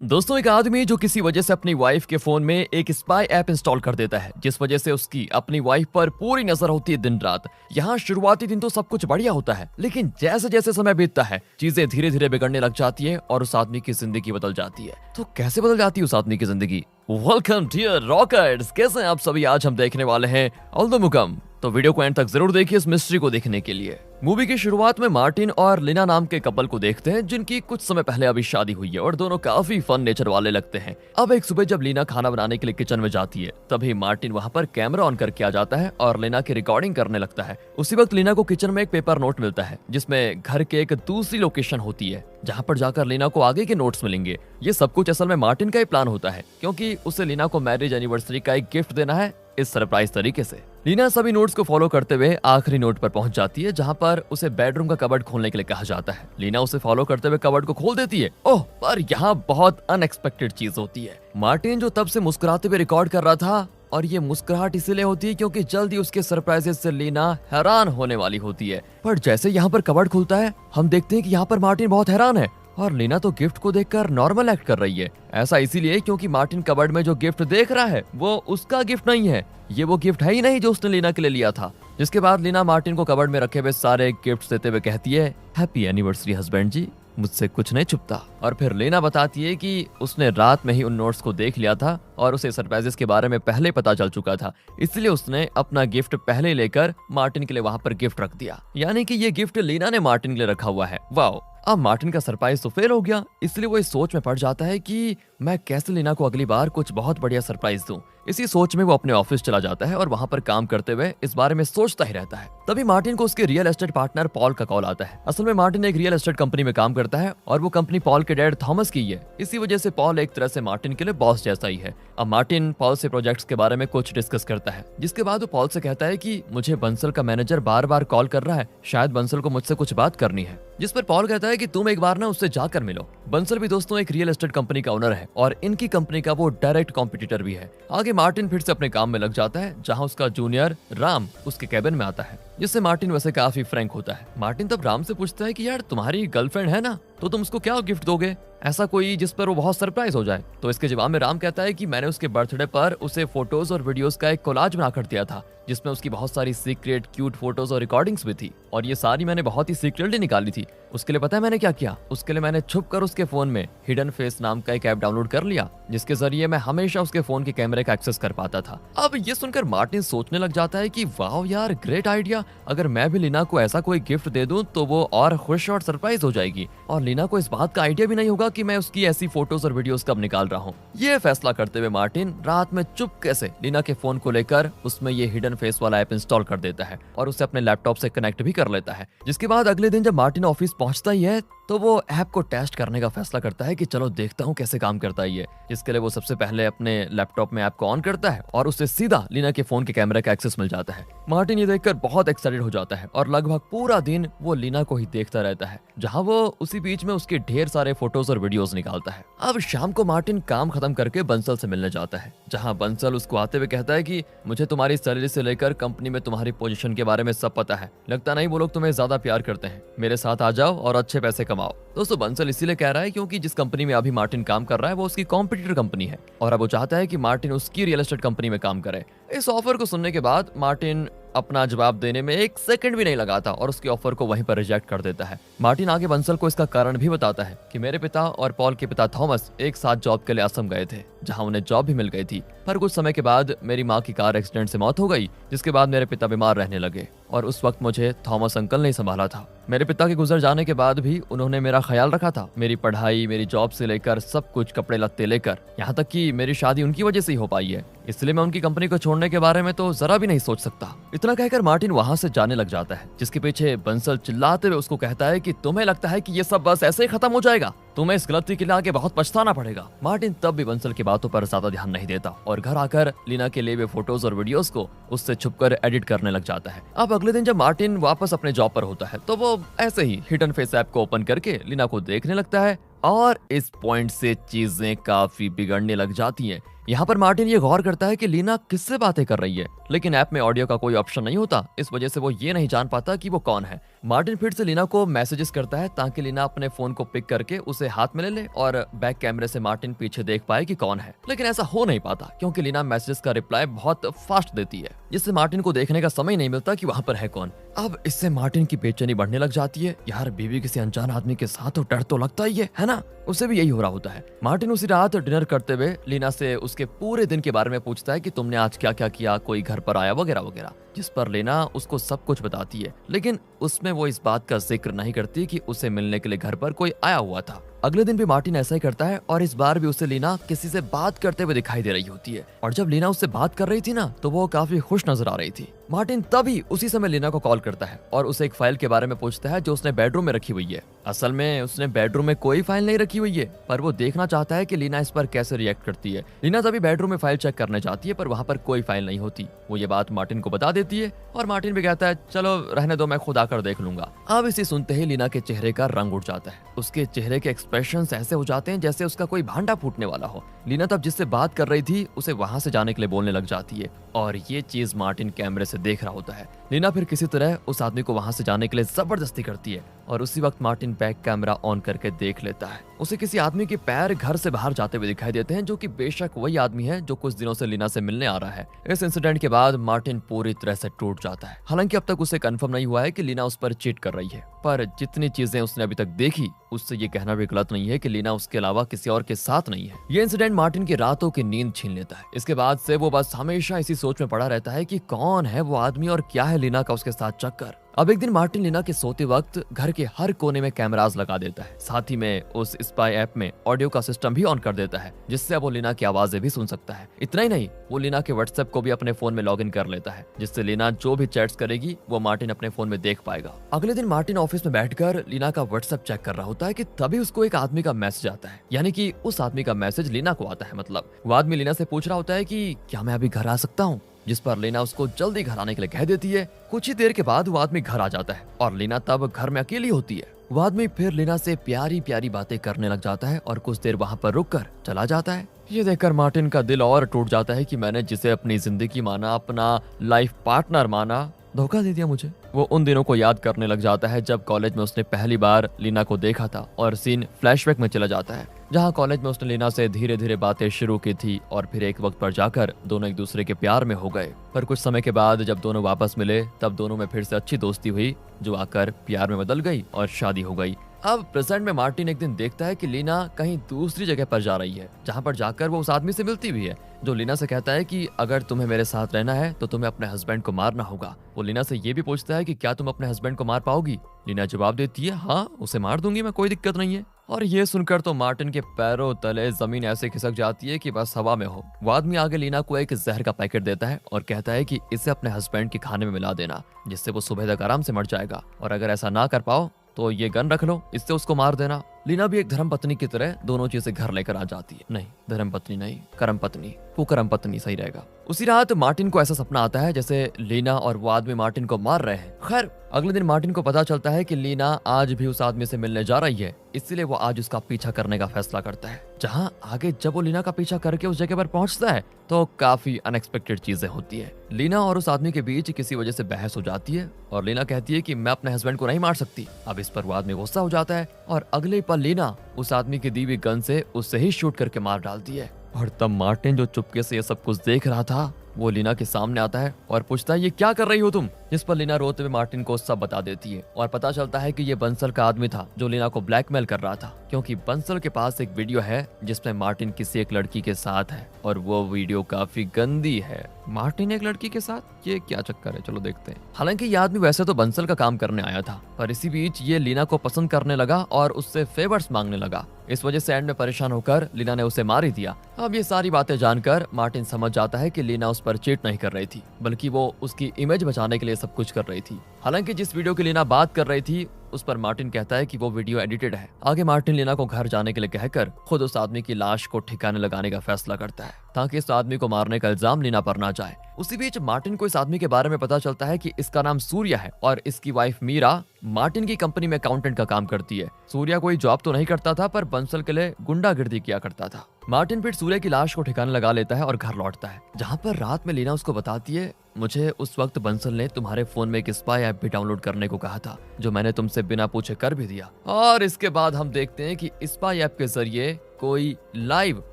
दोस्तों, एक आदमी जो किसी वजह से अपनी वाइफ के फोन में एक स्पाई ऐप इंस्टॉल कर देता है, जिस वजह से उसकी अपनी वाइफ पर पूरी नजर होती है दिन रात। यहाँ शुरुआती दिन तो सब कुछ बढ़िया होता है, लेकिन जैसे जैसे समय बीतता है चीजें धीरे धीरे बिगड़ने लग जाती है और उस आदमी की जिंदगी बदल जाती है। तो कैसे बदल जाती है उस आदमी की जिंदगी? वेलकम डियर रॉकर्स, कैसे हैं आप सभी? आज हम देखने वाले हैं ऑल द मुकम, तो वीडियो को एंड तक जरूर देखिए इस मिस्ट्री को देखने के लिए। मूवी की शुरुआत में मार्टिन और लिना नाम के कपल को देखते हैं, जिनकी कुछ समय पहले अभी शादी हुई है और दोनों काफी फन नेचर वाले लगते हैं। अब एक सुबह जब लीना खाना बनाने के लिए किचन में जाती है, तभी मार्टिन वहां पर कैमरा ऑन करके आ जाता है और लीना की रिकॉर्डिंग करने लगता है। उसी वक्त लीना को किचन में एक पेपर नोट मिलता है, जिसमें घर के एक दूसरी लोकेशन होती है, जहाँ पर जाकर लीना को आगे के नोट्स मिलेंगे। ये सब कुछ असल में मार्टिन का ही प्लान होता है, क्योंकि उसे लीना को मैरिज एनिवर्सरी का एक गिफ्ट देना है इस सरप्राइज तरीके से। लीना सभी नोट्स को फॉलो करते हुए आखिरी नोट पर पहुंच जाती है, जहां पर उसे बेडरूम का कबर्ड खोलने के लिए कहा जाता है। लीना उसे फॉलो करते हुए कबर्ड को खोल देती है। ओह, पर यहाँ बहुत अनएक्सपेक्टेड चीज होती है। मार्टिन जो तब से मुस्कुराते हुए रिकॉर्ड कर रहा था, और ये मुस्कुराहट इसीलिए होती है क्योंकि जल्दी उसके सरप्राइजेस से लीना हैरान होने वाली होती है। पर जैसे यहाँ पर कबर्ड खुलता है, हम देखते हैं कि यहाँ पर मार्टिन बहुत हैरान है और लीना तो गिफ्ट को देखकर नॉर्मल एक्ट कर रही है। ऐसा इसीलिए क्योंकि मार्टिन कबर्ड में जो गिफ्ट देख रहा है वो उसका गिफ्ट नहीं है, ये वो गिफ्ट है ही नहीं जो उसने लीना के लिए लिया था। जिसके बाद लीना मार्टिन को कबर्ड में रखे हुए सारे गिफ्ट्स देते हुए कहती है, हैप्पी एनिवर्सरी हस्बैंड जी, मुझसे कुछ नहीं छुपता। और फिर लीना बताती है कि उसने रात में ही उन नोट्स को देख लिया था और उसे सरप्राइजेस के बारे में पहले पता चल चुका था, इसलिए उसने अपना गिफ्ट पहले लेकर मार्टिन के लिए वहां पर गिफ्ट रख दिया। यानी कि ये गिफ्ट लीना ने मार्टिन के लिए रखा हुआ है। वाओ! अब मार्टिन का सरप्राइज तो फेल हो गया, इसलिए वो इस सोच में पड़ जाता है कि मैं कैसे लीना को अगली बार कुछ बहुत बढ़िया सरप्राइज दूं। इसी सोच में वो अपने ऑफिस चला जाता है और वहां पर काम करते हुए इस बारे में सोचता ही रहता है। तभी मार्टिन को उसके रियल एस्टेट पार्टनर पॉल का कॉल आता है। असल में मार्टिन एक रियल एस्टेट कंपनी में काम करता है और वो कंपनी पॉल के डैड थॉमस की है। इसी वजह से पॉल एक तरह से मार्टिन के लिए बॉस जैसा ही है। अब मार्टिन पॉल से प्रोजेक्ट्स के बारे में कुछ डिस्कस करता है, जिसके बाद वो पॉल से कहता है कि मुझे बंसल का मैनेजर बार बार कॉल कर रहा है, शायद बंसल को मुझसे कुछ बात करनी है। जिस पर पॉल कहता है कि तुम एक बार ना उससे जाकर मिलो। बंसल भी दोस्तों एक रियल एस्टेट कंपनी का ओनर है और इनकी कंपनी का वो डायरेक्ट कॉम्पिटिटर भी है। आगे मार्टिन फिर से अपने काम में लग जाता है, जहां उसका जूनियर राम उसके कैबिन में आता है, जिससे मार्टिन वैसे काफी फ्रैंक होता है। मार्टिन तब राम से पूछता है कि यार तुम्हारी गर्लफ्रेंड है ना, तो तुम उसको क्या गिफ्ट दोगे, ऐसा कोई जिस पर वो बहुत सरप्राइज हो जाए। तो इसके जवाब में राम कहता है कि मैंने उसके बर्थडे पर उसे फोटोज और वीडियोस का एक कोलाज बनाकर दिया था, जिसमें उसकी बहुत सारी सीक्रेट क्यूट फोटोज और रिकॉर्डिंग्स भी थी, और ये सारी मैंने बहुत ही सीक्रेटली निकाली थी। उसके लिए पता है मैंने क्या किया? उसके लिए मैंने छुप कर उसके फोन में हिडन फेस नाम का एक ऐप डाउनलोड कर लिया, जिसके जरिए मैं हमेशा उसके फोन के कैमरे का एक्सेस कर पाता था। अब ये सुनकर मार्टिन सोचने लग जाता है कि वाह यार, ग्रेट आइडिया, अगर मैं भी लीना को ऐसा कोई गिफ्ट दे दूं तो वो और खुश और सरप्राइज हो जाएगी, और लीना को इस बात का आइडिया भी नहीं होगा कि मैं उसकी ऐसी फोटोज और वीडियोस कब निकाल रहा हूँ। ये फैसला करते हुए मार्टिन रात में चुपके से लीना के फोन को लेकर उसमें ये हिडन फेस वाला ऐप इंस्टॉल कर देता है और उसे अपने लैपटॉप से कनेक्ट भी कर लेता है। जिसके बाद अगले दिन जब मार्टिन ऑफिस पहुंचता ही है, तो वो ऐप को टेस्ट करने का फैसला करता है कि चलो देखता हूँ कैसे काम करता है ये। इसके लिए वो सबसे पहले अपने लैपटॉप में ऐप को ऑन करता है और उससे सीधा लीना के फोन के कैमरे का एक्सेस मिल जाता है। मार्टिन ये देखकर बहुत एक्साइटेड हो जाता है और लगभग पूरा दिन वो लीना को ही देखता रहता है, जहाँ वो उसी बीच में उसके ढेर सारे फोटोज और वीडियोस निकालता है। अब शाम को मार्टिन काम खत्म करके बंसल से मिलने जाता है, जहाँ बंसल उसको आते हुए कहता है कि मुझे तुम्हारी सैलरी से लेकर कंपनी में तुम्हारी पोजीशन के बारे में सब पता है, लगता नहीं वो लोग तुम्हें ज्यादा प्यार करते हैं, मेरे साथ आ जाओ और अच्छे पैसे कमाओ। दोस्तों, बंसल इसीलिए कह रहा है क्योंकि जिस कंपनी में अभी मार्टिन काम कर रहा है वो उसकी कॉम्पिटिटर कंपनी है, और अब वो चाहता है कि मार्टिन उसकी रियल एस्टेट कंपनी में काम करे। इस ऑफर को सुनने के बाद मार्टिन अपना जवाब देने में एक सेकंड भी नहीं लगाता और उसके ऑफर को वहीं पर रिजेक्ट कर देता है। मार्टिन आगे बंसल को इसका कारण भी बताता है कि मेरे पिता और पॉल के पिता थॉमस एक साथ जॉब के लिए असम गए थे, जहां उन्हें जॉब भी मिल गई थी, पर कुछ समय के बाद मेरी माँ की कार एक्सीडेंट से मौत हो गई, जिसके बाद मेरे पिता बीमार रहने लगे और उस वक्त मुझे थॉमस अंकल ने संभाला था। मेरे पिता के गुजर जाने के बाद भी उन्होंने मेरा ख्याल रखा था, मेरी पढ़ाई, मेरी जॉब से लेकर सब कुछ, कपड़े लत्ते लेकर, यहाँ तक कि मेरी शादी उनकी वजह से ही हो पाई है, इसलिए मैं उनकी कंपनी को छोड़ने के बारे में तो जरा भी नहीं सोच सकता। इतना कहकर मार्टिन वहां से जाने लग जाता है, जिसके पीछे बंसल चिल्लाते हुए उसको कहता है कि तुम्हें लगता है कि ये सब बस ऐसे ही खत्म हो जाएगा, तुम्हें इस गलती के लिए आगे बहुत पछताना पड़ेगा। मार्टिन तब भी बंसल की बातों पर ज्यादा ध्यान नहीं देता और घर आकर लीना के लिए वे फोटोज और वीडियोस को उससे छुपकर एडिट करने लग जाता है। अब अगले दिन जब मार्टिन वापस अपने जॉब पर होता है, तो वो ऐसे ही हिडन फेस ऐप को ओपन करके लीना को देखने लगता है, और इस पॉइंट से चीजें काफी बिगड़ने लग जाती हैं, यहाँ पर मार्टिन ये गौर करता है कि लीना किससे बातें कर रही है, लेकिन ऐप में ऑडियो का कोई ऑप्शन नहीं होता, इस वजह से वो ये नहीं जान पाता कि वो कौन है। मार्टिन फिर से लीना को मैसेजेस करता है ताकि लीना अपने फोन को पिक करके उसे हाथ में ले ले और बैक कैमरे से मार्टिन पीछे देख पाए कि कौन है, लेकिन ऐसा हो नहीं पाता क्योंकि लीना मैसेजेस का रिप्लाई बहुत फास्ट देती है, जिससे मार्टिन को देखने का समय नहीं मिलता कि वहाँ पर है कौन। अब इससे मार्टिन की बेचैनी बढ़ने लग जाती है। यार बीवी किसी अनजान आदमी के साथ तो डर तो लगता ही है ना? उसे भी यही हो रहा होता है। मार्टिन उसी रात डिनर करते हुए लीना से उसके पूरे दिन के बारे में पूछता है कि तुमने आज क्या क्या किया, कोई घर पर आया वगैरह वगैरह, जिस पर लीना उसको सब कुछ बताती है, लेकिन उसमें वो इस बात का जिक्र नहीं करती कि उसे मिलने के लिए घर पर कोई आया हुआ था। अगले दिन भी मार्टिन ऐसा ही करता है और इस बार भी उसे लीना किसी से बात करते हुए दिखाई दे रही होती है, और जब लीना उससे बात कर रही थी ना तो वो काफी खुश नजर आ रही थी। मार्टिन तभी उसी समय लीना को कॉल करता है और उसे एक फाइल के बारे में पूछता है जो उसने बेडरूम में रखी हुई है। असल में उसने बेडरूम में कोई फाइल नहीं रखी हुई है, पर वो देखना चाहता है कि लीना इस पर कैसे रिएक्ट करती है। लीना तभी बेडरूम में फाइल चेक करने जाती है, पर वहाँ पर कोई फाइल नहीं होती। वो ये बात मार्टिन को बता देती है और मार्टिन भी कहता है चलो रहने दो, मैं खुद आकर देख लूंगा। अब इसे सुनते ही लीना के चेहरे का रंग उठ जाता है। उसके चेहरे के एक्सप्रेशन ऐसे हो जाते हैं जैसे उसका कोई भांडा फूटने वाला हो। लीना तब जिससे बात कर रही थी उसे वहां से जाने के लिए बोलने लग जाती है, और ये चीज मार्टिन कैमरे से देख रहा होता है। लीना फिर किसी तरह उस आदमी को वहां से जाने के लिए जबरदस्ती करती है, और उसी वक्त मार्टिन बैक कैमरा ऑन करके देख लेता है। उसे किसी आदमी के पैर घर से बाहर जाते हुए दिखाई देते हैं, जो कि बेशक वही आदमी है जो कुछ दिनों से लीना से मिलने आ रहा है। इस इंसिडेंट के बाद मार्टिन पूरी तरह से टूट जाता है। हालांकि अब तक उसे कंफर्म नहीं हुआ है कि लीना उस पर चीट कर रही है, पर जितनी चीजें उसने अभी तक देखी उससे ये कहना भी गलत नहीं है कि लीना उसके अलावा किसी और के साथ नहीं है। ये इंसिडेंट मार्टिन की रातों की नींद छीन लेता है। इसके बाद से वो बस हमेशा इसी सोच में पड़ा रहता है कि कौन है वो आदमी और क्या है लीना का उसके साथ चक्कर। अब एक दिन मार्टिन लीना के सोते वक्त घर के हर कोने में कैमरास लगा देता है, साथ ही में उस स्पाई ऐप में ऑडियो का सिस्टम भी ऑन कर देता है, जिससे अब वो लीना की आवाजें भी सुन सकता है। इतना ही नहीं, वो लीना के व्हाट्सएप को भी अपने फोन में लॉगिन कर लेता है, जिससे लीना जो भी चैट्स करेगी वो मार्टिन अपने फोन में देख पाएगा। अगले दिन मार्टिन ऑफिस में बैठकर लीना का व्हाट्सएप चेक कर रहा होता है कि तभी उसको एक आदमी का मैसेज आता है, यानी कि उस आदमी का मैसेज लीना को आता है। मतलब वो आदमी लीना से पूछ रहा होता है कि क्या मैं अभी घर आ सकता हूँ, जिस पर लीना उसको जल्दी घर आने के लिए कह देती है। कुछ ही देर के बाद वो आदमी घर आ जाता है और लीना तब घर में अकेली होती है। वो आदमी फिर लीना से प्यारी प्यारी बातें करने लग जाता है और कुछ देर वहाँ पर रुककर चला जाता है। ये देखकर मार्टिन का दिल और टूट जाता है कि मैंने जिसे अपनी जिंदगी माना, अपना लाइफ पार्टनर माना, धोखा दे दिया मुझे। वो उन दिनों को याद करने लग जाता है जब कॉलेज में उसने पहली बार लीना को देखा था, और सीन फ्लैशबैक में चला जाता है जहां कॉलेज में उसने लीना से धीरे धीरे बातें शुरू की थी, और फिर एक वक्त पर जाकर दोनों एक दूसरे के प्यार में हो गए। पर कुछ समय के बाद जब दोनों वापस मिले तब दोनों में फिर से अच्छी दोस्ती हुई, जो आकर प्यार में बदल गई और शादी हो गई। अब प्रेजेंट में मार्टिन एक दिन देखता है कि लीना कहीं दूसरी जगह पर जा रही है, जहां पर जाकर वो उस आदमी से मिलती भी है जो लीना से कहता है कि अगर तुम्हें मेरे साथ रहना है तो तुम्हें अपने हस्बैंड को मारना होगा। वो लीना से ये भी पूछता है कि क्या तुम अपने हस्बैंड को मार पाओगी। लीना जवाब देती है हाँ, उसे मार दूंगी मैं, कोई दिक्कत नहीं है। और ये सुनकर तो मार्टिन के पैरों तले जमीन ऐसे खिसक जाती है कि बस हवा में हो। वो आदमी आगे लीना को एक जहर का पैकेट देता है और कहता है कि इसे अपने हस्बैंड के खाने में मिला देना, जिससे वो सुबह तक आराम से मर जाएगा, और अगर ऐसा ना कर पाओ तो ये गन रख लो, इससे उसको मार देना। लीना भी एक धर्मपत्नी की तरह दोनों चीजें घर लेकर आ जाती है। नहीं, धर्मपत्नी नहीं, कर्मपत्नी, वो कर्मपत्नी सही रहेगा। उसी रात मार्टिन को ऐसा सपना आता है जैसे लीना और वो आदमी मार्टिन को मार रहे हैं। खैर अगले दिन मार्टिन को पता चलता है कि लीना आज भी उस आदमी से मिलने जा रही है, इसलिए वो आज उसका पीछा करने का फैसला करता है। जहां आगे जब वो लीना का पीछा करके उस जगह पर पहुंचता है तो काफी अनएक्सपेक्टेड चीजें होती है। लीना और उस आदमी के बीच किसी वजह से बहस हो जाती है और लीना कहती है कि मैं अपने हस्बैंड को नहीं मार सकती। अब इस पर वो आदमी गुस्सा हो जाता है और अगले पल लीना उस आदमी की दी हुई गन से उससे ही शूट करके मार डालती है। और तब मार्टिन जो चुपके से ये सब कुछ देख रहा था वो लीना के सामने आता है और पूछता है ये क्या कर रही हो तुम, जिस पर लीना रोते हुए मार्टिन को सब बता देती है। और पता चलता है कि ये बंसल का आदमी था जो लीना को ब्लैकमेल कर रहा था, क्योंकि बंसल के पास एक वीडियो है जिसमें मार्टिन किसी एक लड़की के साथ है और वो वीडियो काफी गंदी है। मार्टिन एक लड़की के साथ, ये क्या चक्कर है, चलो देखते हैं। हालांकि ये आदमी वैसे तो बंसल का काम करने आया था, पर इसी बीच ये लीना को पसंद करने लगा और उससे फेवर्स मांगने लगा। इस वजह से एंड में परेशान होकर लीना ने उसे मार ही दिया। अब ये सारी बातें जानकर मार्टिन समझ जाता है कि लीना उस पर चीट नहीं कर रही थी, बल्कि वो उसकी इमेज बचाने के लिए सब कुछ कर रही थी। हालांकि जिस वीडियो की लीना बात कर रही थी उस पर मार्टिन कहता है कि वो वीडियो एडिटेड है। आगे मार्टिन लीना को घर जाने के लिए कहकर खुद उस आदमी की लाश को ठिकाने लगाने का फैसला करता है, ताकि इस आदमी को मारने का इल्जाम लीना पर ना जाए। उसी बीच मार्टिन को इस आदमी के बारे में पता चलता है कि इसका नाम सूर्या है और इसकी वाइफ मीरा मार्टिन की कंपनी में अकाउंटेंट का काम करती है। सूर्या कोई जॉब तो नहीं करता था, पर बंसल के लिए गुंडागिर्दी किया करता था। मार्टिन फिर सूर्य की लाश को ठिकाने लगा लेता है और घर लौटता है, जहाँ पर रात में लीना उसको बताती है, मुझे उस वक्त बंसल ने तुम्हारे फोन में एक स्पाई ऐप भी डाउनलोड करने को कहा था, जो मैंने तुमसे बिना पूछे कर भी दिया। और इसके बाद हम देखते हैं कि स्पाई ऐप के जरिए कोई लाइव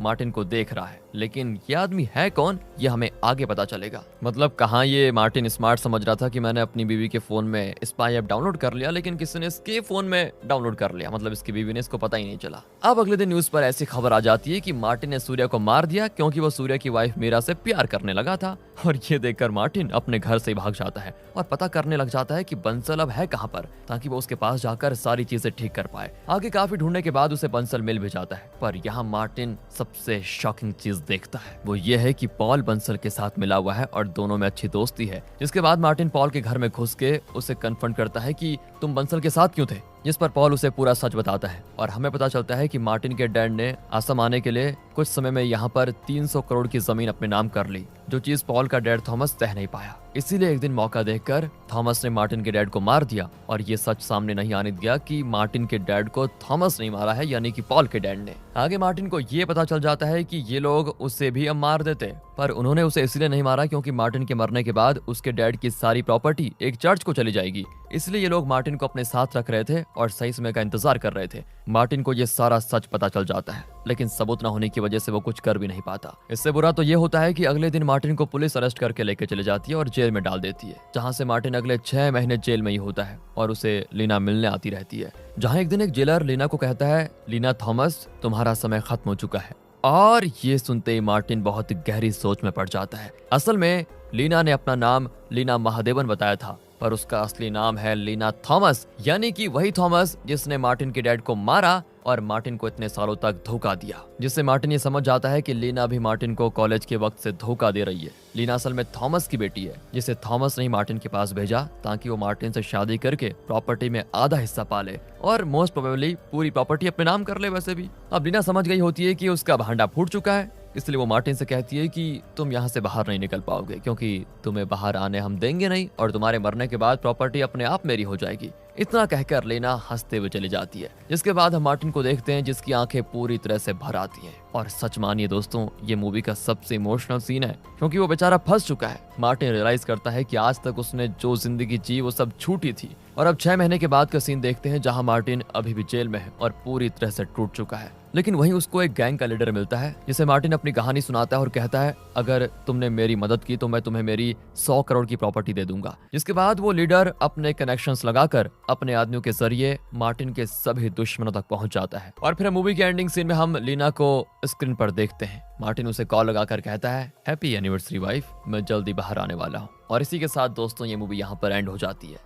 मार्टिन को देख रहा है, लेकिन ये आदमी है कौन ये हमें आगे पता चलेगा। मतलब कहाँ ये मार्टिन स्मार्ट समझ रहा था कि मैंने अपनी बीवी के फोन में स्पाई ऐप डाउनलोड कर लिया, लेकिन किसी ने इसके फोन में डाउनलोड कर लिया, मतलब इसकी बीवी ने, इसको पता ही नहीं चला। अब अगले दिन न्यूज पर ऐसी खबर आ जाती है कि मार्टिन ने सूर्य को मार दिया क्योंकि वो सूर्य की वाइफ मीरा से प्यार करने लगा था। और ये देखकर मार्टिन अपने घर से भाग जाता है और पता करने लग जाता है कि बंसल अब है कहाँ पर, ताकि वो उसके पास जाकर सारी चीजें ठीक कर पाए। आगे काफी ढूंढने के बाद उसे बंसल मिल भी जाता है, पर यहाँ मार्टिन सबसे शॉकिंग चीज देखता है, वो ये है कि पॉल बंसल के साथ मिला हुआ है और दोनों में अच्छी दोस्ती है। जिसके बाद मार्टिन पॉल के घर में घुस के उसे कन्फ्रंट करता है कि तुम बंसल के साथ क्यों थे, जिस पर पॉल उसे पूरा सच बताता है और हमें पता चलता है कि मार्टिन के डैड ने असम आने के लिए कुछ समय में यहाँ पर 300 करोड़ की जमीन अपने नाम कर ली, जो चीज पॉल का डैड थॉमस सह नहीं पाया। इसीलिए एक दिन मौका देखकर थॉमस ने मार्टिन के डैड को मार दिया और ये सच सामने नहीं आने दिया कि मार्टिन के डैड को थॉमस नहीं मारा है, यानी कि पॉल के डैड ने। आगे मार्टिन को ये पता चल जाता है कि ये लोग उसे भी अब मार देते, पर उन्होंने उसे इसलिए नहीं मारा क्योंकि मार्टिन के मरने के बाद उसके डैड की सारी प्रॉपर्टी एक चर्च को चली जाएगी, इसलिए ये लोग मार्टिन को अपने साथ रख रहे थे और सही समय का इंतजार कर रहे थे। मार्टिन को ये सारा सच पता चल जाता है, लेकिन सबूत न होने की वजह से वो कुछ कर भी नहीं पाता। इससे बुरा तो ये होता है कि अगले दिन मार्टिन को पुलिस अरेस्ट करके लेके चले जाती है और जेल में डाल देती है, जहाँ से मार्टिन अगले 6 महीने जेल में ही होता है और उसे लीना मिलने आती रहती है। जहाँ एक दिन एक जेलर लीना को कहता है, लीना थॉमस तुम्हारा समय खत्म हो चुका है। और ये सुनते ही मार्टिन बहुत गहरी सोच में पड़ जाता है। असल में लीना ने अपना नाम लीना महादेवन बताया था, पर उसका असली नाम है लीना थॉमस, यानी कि वही थॉमस जिसने मार्टिन के डैड को मारा और मार्टिन को इतने सालों तक धोखा दिया। जिससे मार्टिन ये समझ जाता है कि लीना भी मार्टिन को कॉलेज के वक्त से धोखा दे रही है। लीना असल में थॉमस की बेटी है, जिसे थॉमस ने ही मार्टिन के पास भेजा ताकि वो मार्टिन से शादी करके प्रॉपर्टी में आधा हिस्सा पाले और मोस्ट प्रोबेबली पूरी प्रॉपर्टी अपने नाम कर ले। वैसे भी अब लीना समझ गई होती है कि उसका भांडा फूट चुका है, इसलिए वो मार्टिन से कहती है कि तुम यहाँ से बाहर नहीं निकल पाओगे, क्योंकि तुम्हें बाहर आने हम देंगे नहीं और तुम्हारे मरने के बाद प्रॉपर्टी अपने आप मेरी हो जाएगी। इतना कहकर लीना हंसते हुए चली जाती है। जिसके बाद हम मार्टिन को देखते हैं जिसकी आंखें पूरी तरह से भर आती हैं। और सच मानिए दोस्तों, ये मूवी का सबसे इमोशनल सीन है, क्योंकि वो बेचारा फंस चुका है। मार्टिन रियलाइज करता है कि आज तक उसने जो जिंदगी जी वो सब झूठी थी। और अब 6 महीने के बाद का सीन देखते हैं, जहां मार्टिन अभी भी जेल में है और पूरी तरह से टूट चुका है। लेकिन वहीं उसको एक गैंग का लीडर मिलता है, जिसे मार्टिन अपनी कहानी सुनाता है और कहता है, अगर तुमने मेरी मदद की तो मैं तुम्हें मेरी 100 करोड़ की प्रॉपर्टी दे दूंगा। जिसके बाद वो लीडर अपने कनेक्शंस लगाकर अपने आदमियों के जरिए मार्टिन के सभी दुश्मनों तक पहुंच जाता है। और फिर मूवी के एंडिंग सीन में हम लीना को स्क्रीन पर देखते हैं। मार्टिन उसे कॉल लगाकर कहता है, हैप्पी एनिवर्सरी वाइफ, मैं जल्दी बाहर आने वाला हूँ। और इसी के साथ दोस्तों ये मूवी यहाँ पर एंड हो जाती है।